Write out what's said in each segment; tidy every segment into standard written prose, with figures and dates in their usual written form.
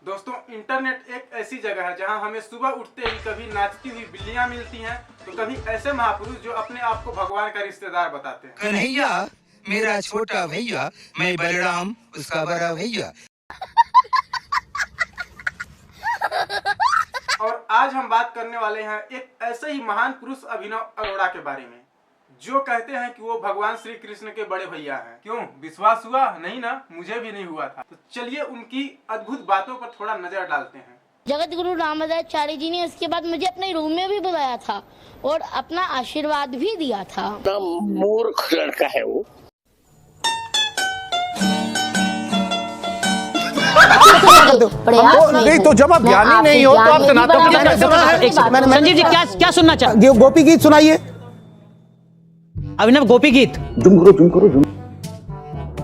दोस्तों, इंटरनेट एक ऐसी जगह है जहां हमें सुबह उठते ही कभी नाचती हुई बिल्लियां मिलती हैं तो कभी ऐसे महापुरुष जो अपने आप को भगवान का रिश्तेदार बताते हैं। कन्हैया मेरा छोटा भैया, मैं बलराम उसका बड़ा भैया। और आज हम बात करने वाले हैं एक ऐसे ही महान पुरुष अभिनव अरोड़ा के बारे में जो कहते हैं कि वो भगवान श्री कृष्ण के बड़े भैया हैं। क्यों, विश्वास हुआ? नहीं ना, मुझे भी नहीं हुआ था। तो चलिए उनकी अद्भुत बातों पर थोड़ा नजर डालते हैं। जगत गुरु रामाचार्य जी ने इसके बाद मुझे अपने रूम में भी बुलाया था और अपना आशीर्वाद भी दिया था। मूर्ख लड़का है वो। नहीं तो जब आप ज्ञानी नहीं हो तो आप सनातन। संजीव जी क्या सुनना चाहते? गोपी गीत सुनाइए। अभिनव, गोपी गीत।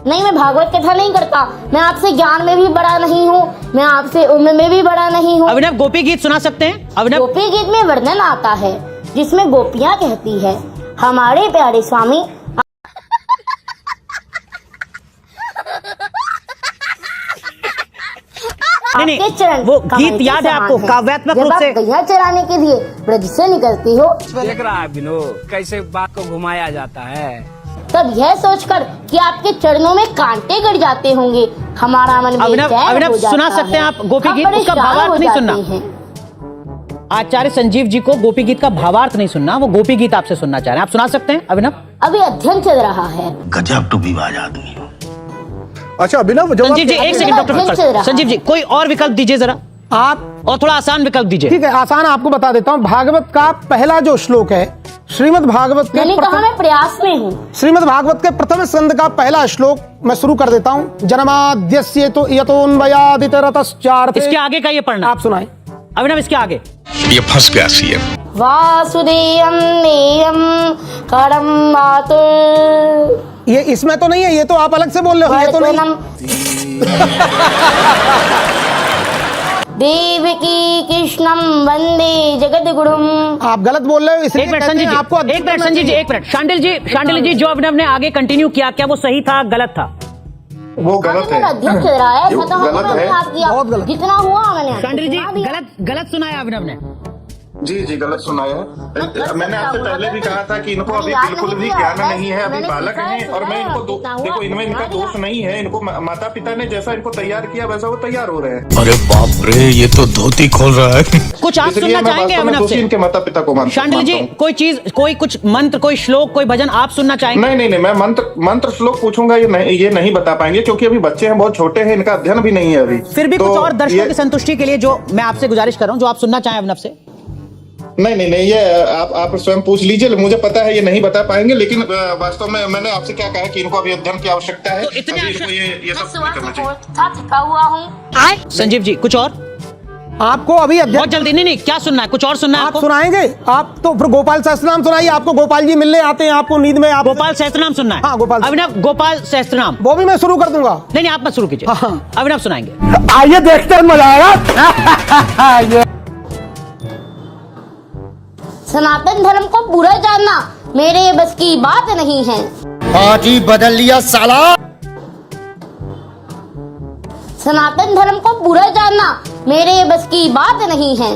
नहीं, मैं भागवत कथा नहीं करता। मैं आपसे ज्ञान में भी बड़ा नहीं हूँ, मैं आपसे उम्र में भी बड़ा नहीं हूँ। अभिनव, गोपी गीत सुना सकते हैं? अभिनव, गोपी गीत में वर्णन आता है जिसमें गोपियाँ कहती है, हमारे प्यारे स्वामी। नहीं, वो गीत याद है आपको काव्यात्मक रूप से? गैया चराने के लिए ब्रज से निकलती हो, देख रहा है विनोद कैसे बात को घुमाया जाता है। तब यह सोचकर कि आपके चरणों में कांटे गड़ जाते होंगे, हमारा मन अभिनव सुना सकते हैं आप गोपी गीत? उसका भावार्थ नहीं सुनना। आचार्य संजीव जी को गोपी गीत का भावार्थ नहीं सुनना, वो गोपी गीत आपसे सुनना चाह रहे हैं। आप सुना सकते हैं अभिनव? अभी अध्ययन चल रहा है। गजब टू विवाद आदमी हो। अच्छा अभिनव, संजीव जी एक सेकंड, डॉक्टर संजीव जी कोई और विकल्प दीजिए जरा, आप और थोड़ा आसान विकल्प दीजिए। ठीक है, आसान आपको बता देता हूँ। भागवत का पहला जो श्लोक है, श्रीमद् भागवत के मैं प्रयास में हूँ। श्रीमद् भागवत के प्रथम स्कंद का पहला श्लोक मैं शुरू कर देता हूँ। जन्माद्यस्य तो यतोन्वयादितरतश्चार्थे। इसके आगे का ये पढ़ना आप सुनाएं। अभिनव, इसके आगे। ये फंस गया सीएम। वासुदेवं नेयं करम मातुर। ये इसमें तो नहीं है, ये तो आप अलग से बोल रहे हो। ये तो नहीं। देवकी कृष्णम वंदे जगत गुरुम। आप गलत बोल रहे हो। एक मिनट संजीव जी, आपको एक मिनट संजीव जी, एक मिनट। शांडिल जी जो अभिनव ने आगे कंटिन्यू किया, क्या वो सही था गलत था? वो गलत है। अध्ययन चल रहा है, गलत है। बहुत गलत। जितना हुआ मैंने। शांडिल जी गलत सुनाया अभिनव ने। जी गलत सुनाया है। मैंने आपसे पहले भी कहा था कि इनको अभी बिल्कुल भी ज्ञान नहीं है, अभी बालक हैं। और मैं इनको देखो, इनमें इनका दोष नहीं है। इनको माता पिता ने जैसा इनको तैयार किया वैसा वो तैयार हो रहे हैं। अरे बाप रे, ये तो धोती खोल रहा है। कुछ आप सुनना चाहेंगे अभिनव से? इनके माता पिता को मानता हूं। शांडिल जी कोई चीज, कोई कुछ मंत्र, कोई श्लोक, कोई भजन आप सुनना चाहेंगे? नहीं, मैं मंत्र श्लोक पूछूंगा, ये नहीं बता पाएंगे क्योंकि अभी बच्चे हैं, बहुत छोटे हैं, इनका अध्ययन भी नहीं है अभी। फिर भी कुछ और दर्शकों की संतुष्टि के लिए जो मैं आपसे गुजारिश कर रहा हूँ, जो आप सुनना चाहें अभिनव से। नहीं, ये आप स्वयं पूछ लीजिए। मुझे पता है ये नहीं बता पाएंगे, लेकिन वास्तव में मैंने आपसे क्या कहा कि इनको अभी अध्ययन की आवश्यकता है। तो इतने अभी इनको ये सब नहीं करना चाहिए। थका हुआ हूँ। संजीव जी कुछ और आपको अभी अध्ययन बहुत जल्दी। नहीं, क्या सुनना है? कुछ और सुनना है आप आपको? सुनाएंगे? आप तो फिर गोपाल सहस्त्रनाम सुनाइए। आपको गोपाल जी मिलने आते हैं आपको नींद में। आप गोपाल सहस्त्रनाम सुनना है? हाँ, गोपाल। अभिनव गोपाल सहस्त्रनाम वो भी मैं शुरू कर दूंगा। नहीं, आप मत शुरू कीजिए। हाँ। अभिनव सुनाएंगे। आइए देखते हैं, मजा आएगा। सनातन धर्म को बुरा जानना मेरे बस की बात नहीं है। आज ही बदल लिया साला। सनातन धर्म को बुरा जानना मेरे बस की बात नहीं है।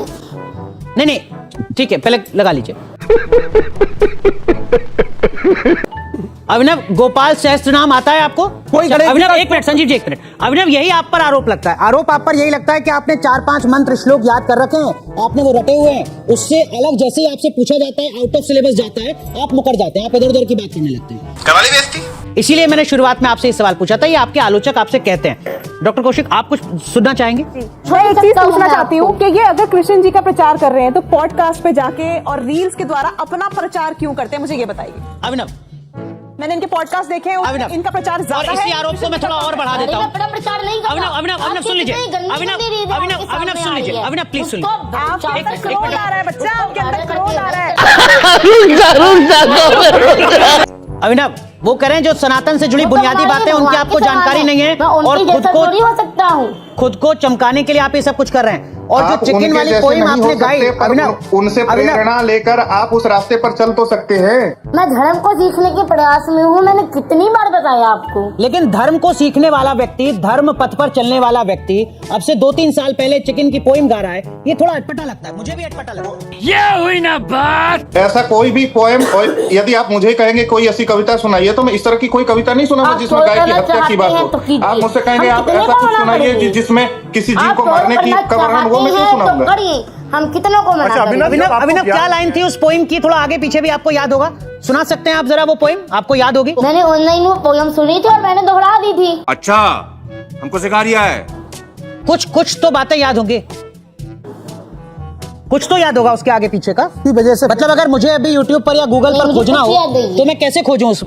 नहीं, ठीक है, पहले लगा लीजिए। अभिनव गोपाल सहस्त्रनाम आता है आपको? अभिनव एक मिनट, संजीव जी एक मिनट। अभिनव यही आप पर आरोप लगता है? आरोप आप पर यही लगता है कि आपने 4-5 मंत्र श्लोक याद कर रखे हैं, आपने वो रटे हुए हैं, उससे अलग जैसे ही आपसे पूछा जाता है, आउट ऑफ सिलेबस जाता है, आप मुकर जाते हैं, आप इधर उधर की बात करने लगते हैं। कवाली बेइज्जती। इसीलिए मैंने शुरुआत में आपसे ये सवाल पूछा था, ये आपके आलोचक आपसे कहते हैं। डॉक्टर कौशिक, आप कुछ सुनना चाहेंगे? मैं एक चीज पूछना चाहती हूँ कि ये अगर कृष्ण जी का प्रचार कर रहे हैं तो पॉडकास्ट पे जाके और रील्स के द्वारा अपना प्रचार क्यों करते हैं, मुझे ये बताइए। अभिनव, मैंने इनके पॉडकास्ट देखे हैं, इनका प्रचार ज्यादा है। इसी आरोप को मैं थोड़ा और बढ़ा देता हूँ। प्रचार नहीं करता। अभिनव सुन लीजिए। अभिनव सुन लीजिए। अभिनव प्लीज सुन लीजिए। आपके अंदर क्रोध आ रहा है बच्चा, आपके अंदर क्रोध आ रहा है। अभिनव वो कह रहे हैं जो सनातन से जुड़ी बुनियादी बातें उनकी आपको जानकारी नहीं है और खुद को चमकाने के लिए आप ये सब कुछ कर रहे हैं। और जो आप चिकन उनके वाली जैसे पोइम नहीं हो आपने गाई, सकते, पर अभिनव उनसे प्रेरणा लेकर आप उस रास्ते पर चल तो सकते हैं। मैं धर्म को सीखने के प्रयास में हूँ, मैंने कितनी बार बताया आपको। लेकिन धर्म को सीखने वाला व्यक्ति, धर्म पथ पर चलने वाला व्यक्ति अब से 2-3 साल पहले चिकन की पोइम गा रहा है, ये थोड़ा अटपटा लगता है, मुझे भी अटपटा लगता है। ये हुई ना बात। ऐसा कोई भी पोएम, और यदि आप मुझे कहेंगे कोई ऐसी कविता सुनाइए, तो मैं इस तरह की कोई कविता नहीं सुनाऊंगा आप जिसमें तो गाय की करना हत्या की बात चाहते हो। हैं तो कीजिए। आप मुझसे कहेंगे हम आप कितने ऐसा को कुछ मना सुनाइए करेंगे? जिसमें किसी जीव आप को तो मारने की करना का वर्णन, वो मैं क्यों चाहते हैं तो सुनाऊंगा? करिए, हम कितनों को मना अच्छा, करेंगे? अभिनव क्या लाइन थी उस पोइम की? थोड़ा आगे पीछे भी आपको याद होगा, सुना सकते हैं आप जरा वो पोइम, आपको याद होगी? मैंने ऑनलाइन वो पोयम सुनी थी और मैंने दोहरा दी थी। अच्छा, हमको सिखा रिया है। कुछ तो बातें याद होंगी, कुछ तो याद होगा उसके आगे पीछे का। की वजह से मतलब अगर मुझे अभी YouTube पर या Google पर मुझे खोजना कुछ याद हो नहीं है। तो मैं कैसे खोजूं उस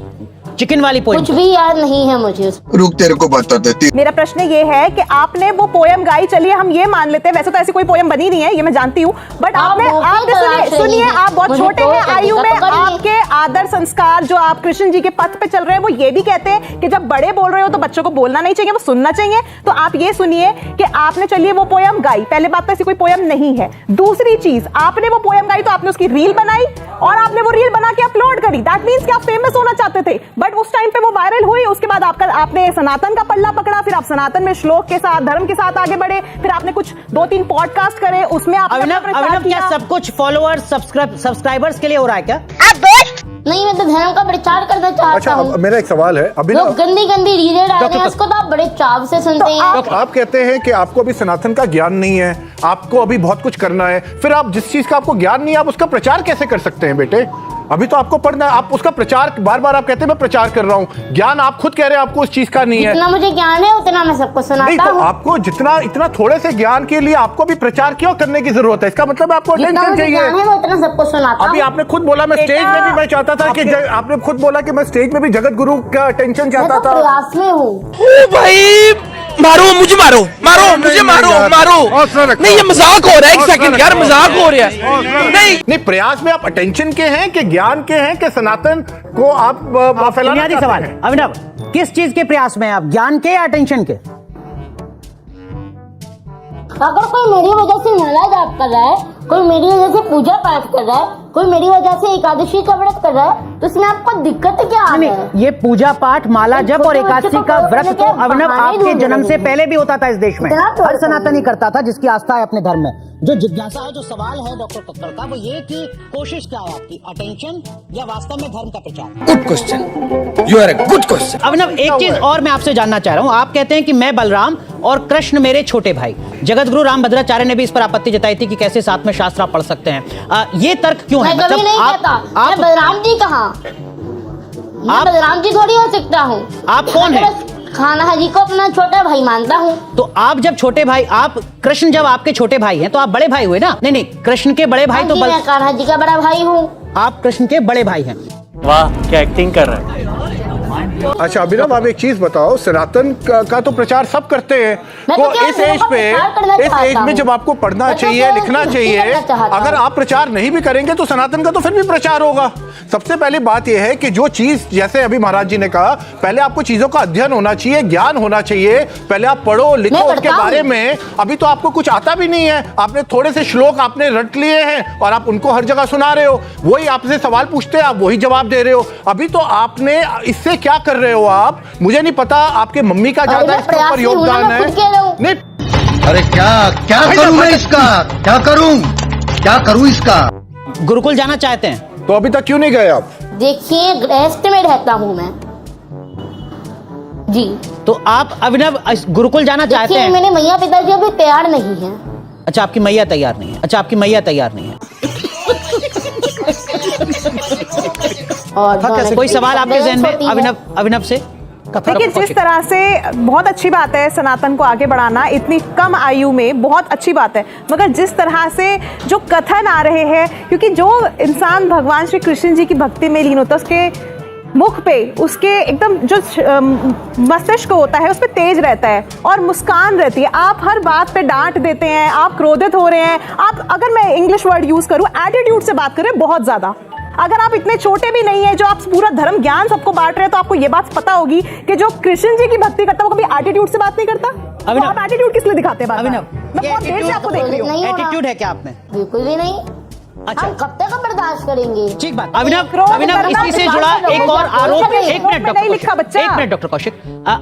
चिकन वाली पोइम? कुछ भी याद नहीं है मुझे। रुक, तेरे को बता देती। मेरा प्रश्न ये है कि आपने वो पोयम गाई, चलिए हम ये मान लेते हैं, वैसे तो ऐसी कोई पोयम बनी नहीं है, ये मैं जानती हूँ, बट आप आपने बहुत ही सुनिए तलाश सुनिए, रही हैं। आप बहुत मुझे छोटे तो हैं करने आयु का में, तो करिए। आपके आदर संस्कार जो आप कृष्ण जी के पथ पे चल रहे हैं वो ये भी कहते हैं कि जब बड़े बोल रहे हो तो बच्चों को बोलना नहीं चाहिए, वो सुनना चाहिए। तो आप ये सुनिए कि आपने चलिए वो पोयम गाई, पहले बात तो ऐसी कोई पोयम नहीं है। दूसरी चीज, आपने वो पोयम गाई तो आपने उसकी रील बनाई और आपने वो रील बना के अपलोड करी, दैट मींस कि आप फेमस होना चाहते थे, बट उस टाइम पे वो वायरल हुई, उसके बाद आपने सनातन का पल्ला पकड़ा, फिर आप सनातन में श्लोक के साथ, धर्म के साथ आगे बढ़े, फिर आपने कुछ 2-3 पॉडकास्ट करे, उसमें आपने अपना प्रचार अभिनव क्या किया। सब कुछ फॉलोअर्स सब्सक्राइबर्स के लिए हो रहा है क्या? नहीं, मैं तो धर्म का प्रचार करना चाहता अच्छा, हूँ। अब मेरा एक सवाल है अभी लोग गंदी गंदी रीलें डाल रहे हैं, डॉक्टर- उसको तो आप बड़े चाव से सुनते हैं। आप कहते हैं कि आपको अभी सनातन का ज्ञान नहीं है, आपको अभी बहुत कुछ करना है, फिर आप जिस चीज का आपको ज्ञान नहीं है आप उसका प्रचार कैसे कर सकते हैं बेटे? अभी तो आपको पढ़ना है, आप उसका प्रचार बार बार आप कहते हैं मैं प्रचार कर रहा हूँ, ज्ञान आप खुद कह रहे हैं आपको उस चीज का नहीं है। जितना मुझे ज्ञान है उतना मैं सबको नहीं, सुनाता तो हूँ। आपको जितना इतना थोड़े से ज्ञान के लिए आपको भी प्रचार क्यों करने की जरूरत है? इसका मतलब आपको जितना अटेंशन मुझे चाहिए। ज्ञान है मैं उतना सबको सुनाता अभी हूँ। आपने खुद बोला मैं स्टेज में भी मैं चाहता था कि आपने खुद बोला कि मैं स्टेज में भी जगत गुरु का अटेंशन मैं चाहता तो था। प्रयास में हूँ। भाई मारो मुझे, मारो मुझे, मारो नहीं, ये मजाक हो रहा है। एक सेकंड यार, मजाक हो रहा है। नहीं, प्रयास में आप अटेंशन के हैं कि ज्ञान के हैं कि सनातन को आप फैलाना बुनियादी चाहते सवाल हैं? है अभिनव, किस चीज के प्रयास में हैं आप, ज्ञान के या अटेंशन के? अगर कोई मेरी वजह से माला जाप कर रहा है, कोई मेरी वजह से पूजा पाठ कर रहा है, कोई मेरी वजह से एकादशी का व्रत कर रहा है, तो इसमें आपको दिक्कत क्या आ रही है? ये पूजा पाठ, माला जप और एकादशी का व्रत तो अभिनव आपके जन्म से पहले भी होता था इस देश में, हर सनातनी करता था जिसकी आस्था है अपने धर्म में। जो जिज्ञासा है, जो सवाल है डॉक्टर कक्कड़ का, वो ये कि कोशिश क्या है आपकी, अटेंशन या वास्तव में धर्म का प्रचार? Good question, you are a good question. Abhinav एक चीज और मैं आपसे जानना चाह रहा हूँ, आप कहते हैं कि मैं बलराम और कृष्ण मेरे छोटे भाई। जगत गुरु रामभद्राचार्य ने भी इस पर आपत्ति जताई थी कि कैसे साथ में शास्त्र आप पढ़ सकते हैं। ये तर्क क्यों है? मैं कभी नहीं कहता, मैं बलराम जी कहाँ, मैं बलराम जी थोड़ी हो सकता हूँ। आप कौन मैं हैं? बस खाना जी को अपना छोटा भाई मानता हूँ। तो आप जब छोटे भाई, आप कृष्ण जब आपके छोटे भाई हैं तो आप बड़े भाई हुए ना? नहीं, कृष्ण के बड़े भाई तो मैं कान्हा जी का बड़ा भाई हूँ। आप कृष्ण के बड़े भाई हैं। वाह, क्या एक्टिंग कर रहा है। अच्छा अभिनव, आप एक चीज बताओ, सनातन का तो प्रचार सब करते हैं, मैं तो तो केवल इस धर्म एज का पे, प्रचार करना इस एज चाहता में हूं। जब आपको पढ़ना मैं तो चाहिए, केवल लिखना कुश्ती चाहिए, करना चाहता अगर हूं। आप प्रचार नहीं भी करेंगे तो सनातन का तो फिर भी प्रचार होगा। सबसे पहली बात यह है कि जो चीज, जैसे अभी महाराज जी ने कहा, पहले आपको चीजों का अध्ययन होना चाहिए, ज्ञान होना चाहिए, पहले आप पढ़ो लिखो उसके बारे में। अभी तो आपको कुछ आता भी नहीं है, आपने थोड़े से श्लोक आपने रट लिए हैं और आप उनको हर जगह सुना रहे हो, वही आपसे सवाल पूछते हैं आप वही जवाब दे रहे हो। अभी तो आपने इससे क्या कर रहे हो आप, मुझे नहीं पता, आपके मम्मी का ज्यादा इसके ऊपर योगदान है। नहीं, अरे क्या करूं मैं इसका, क्या करूं इसका? गुरुकुल जाना चाहते हैं तो अभी तक क्यों नहीं गए आप? देखिए, गृहस्थ में रहता हूँ मैं जी। तो आप अभिनव गुरुकुल जाना चाहते देखिए, हैं? मेरे मैया पिताजी अभी तैयार नहीं है। अच्छा, आपकी मैया तैयार नहीं है। अच्छा, आपकी मैया तैयार नहीं है। और कोई सवाल आपके जहन में अभिनव से? देखिए, जिस तरह से बहुत अच्छी बात है सनातन को आगे बढ़ाना, इतनी कम आयु में बहुत अच्छी बात है, मगर जिस तरह से जो कथन आ रहे हैं, क्योंकि जो इंसान भगवान श्री कृष्ण जी की भक्ति में लीन होता है, उसके मुख पे, उसके एकदम जो मस्तिष्क होता है उस पे तेज रहता है और मुस्कान रहती है। आप हर बात पे डांट देते हैं, आप क्रोधित हो रहे हैं, आप, अगर मैं इंग्लिश वर्ड यूज करूं, एटीट्यूड से बात कर रहे हैं बहुत ज्यादा। अगर आप इतने छोटे भी नहीं है, जो आप पूरा धर्म ज्ञान सबको बांट रहे हैं, तो आपको ये बात पता होगी कि जो कृष्ण जी की भक्ति करता है वो कभी एटीट्यूड से बात नहीं करता। अभिनव, आप एटीट्यूड किस लिए दिखाते हैं बार-बार? अभिनव, मैं बहुत देर से आपको देख रही हूँ। नहीं हो रहा। एटीट्यूड है क्या आप में? बिल्कुल भी नहीं। अच्छा। हम कब तक बर्दाश्त करेंगे? ठीक बात। अभिनव, क्रोध अभिनव करना इसी से दिमाग जुड़ा में एक लोगों और को आरोप, नहीं एक मिनट नहीं डॉक्टर लिखा कौशिक, बच्चा। एक मिनट डॉक्टर कौशिक।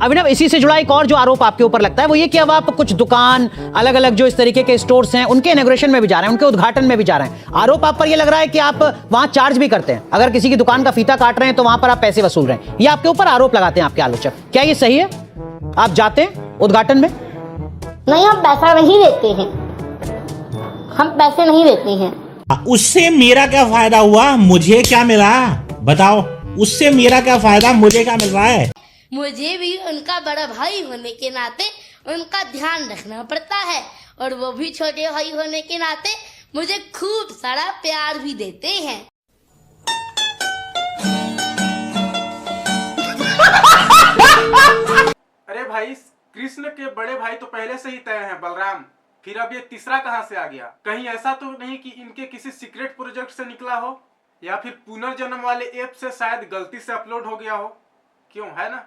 अभिनव इसी से जुड़ा एक और जो आरोप आपके ऊपर लगता है वो ये कि अब आप कुछ दुकान, अलग अलग जो इस तरीके के स्टोर्स हैं उनके इनॉग्रेशन में भी जा रहे हैं, उनके उद्घाटन में भी जा रहे हैं। आरोप आप पर ये लग रहा है कि आप वहां चार्ज भी करते हैं, अगर किसी की दुकान का फीता काट रहे हैं तो वहां पर आप पैसे वसूल रहे हैं। ये आपके ऊपर आरोप लगाते हैं आपके आलोचक, क्या ये सही है? आप जाते हैं उद्घाटन में? नहीं, हम पैसा नहीं देते हैं। हम पैसे नहीं देते हैं। उससे मेरा क्या फायदा हुआ, मुझे क्या मिला बताओ? उससे मेरा क्या फायदा, मुझे क्या मिल रहा है? मुझे भी उनका बड़ा भाई होने के नाते उनका ध्यान रखना पड़ता है, और वो भी छोटे भाई होने के नाते मुझे खूब सारा प्यार भी देते हैं। अरे भाई, कृष्ण के बड़े भाई तो पहले से ही तय हैं, बलराम। फिर अब ये तीसरा कहां से आ गया? कहीं ऐसा तो नहीं कि इनके किसी सीक्रेट प्रोजेक्ट से निकला हो, या फिर पुनर्जन्म वाले ऐप से शायद गलती से अपलोड हो गया हो? क्यों, है ना?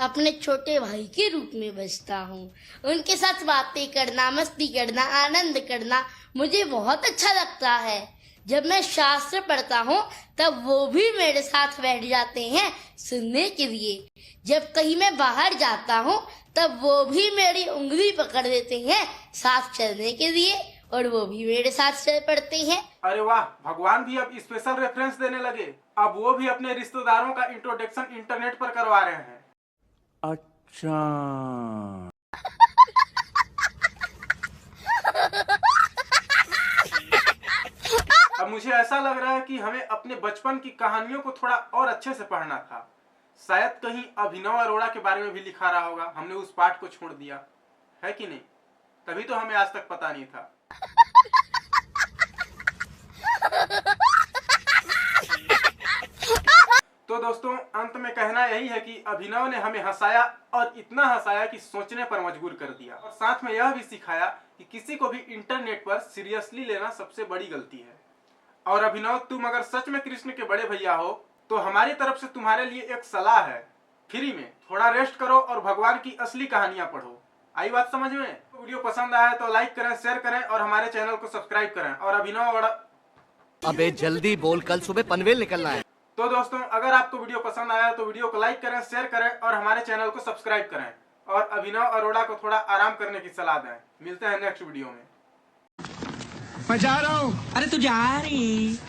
अपने छोटे भाई के रूप में बचता हूँ। उनके साथ बातें करना, मस्ती करना, आनंद करना मुझे बहुत अच्छा लगता है। जब मैं शास्त्र पढ़ता हूँ तब वो भी मेरे साथ बैठ जाते हैं सुनने के लिए। जब कहीं मैं बाहर जाता हूँ तब वो भी मेरी उंगली पकड़ देते हैं साथ चलने के लिए, और वो भी मेरे साथ चल पड़ते हैं। अरे वाह, भगवान भी अब स्पेशल रेफरेंस देने लगे। अब वो भी अपने रिश्तेदारों का इंट्रोडक्शन इंटरनेट पर करवा रहे हैं। अच्छा, अब मुझे ऐसा लग रहा है कि हमें अपने बचपन की कहानियों को थोड़ा और अच्छे से पढ़ना था। शायद कहीं अभिनव अरोड़ा के बारे में भी लिखा रहा होगा, हमने उस पार्ट को छोड़ दिया है कि नहीं? तभी तो हमें आज तक पता नहीं था। तो दोस्तों, अंत में कहना यही है कि अभिनव ने हमें हंसाया, और इतना हंसाया कि सोचने पर मजबूर कर दिया, और साथ में यह भी सिखाया कि किसी को भी इंटरनेट पर सीरियसली लेना सबसे बड़ी गलती है। और अभिनव, तुम अगर सच में कृष्ण के बड़े भैया हो तो हमारी तरफ से तुम्हारे लिए एक सलाह है, फ्री में थोड़ा रेस्ट करो और भगवान की असली कहानियां पढ़ो। आई बात समझ में? वीडियो पसंद आया तो लाइक करें, शेयर करें और हमारे चैनल को सब्सक्राइब करें। और अभिनव अबे जल्दी बोल, कल सुबह पनवेल निकलना है। तो दोस्तों, अगर आपको वीडियो पसंद आया तो वीडियो को लाइक करें, शेयर करें और हमारे चैनल को सब्सक्राइब करें, और अभिनव अरोड़ा को थोड़ा आराम करने की सलाह दें। मिलते हैं नेक्स्ट वीडियो में। मैं जा रहा हूँ। अरे तू जा रही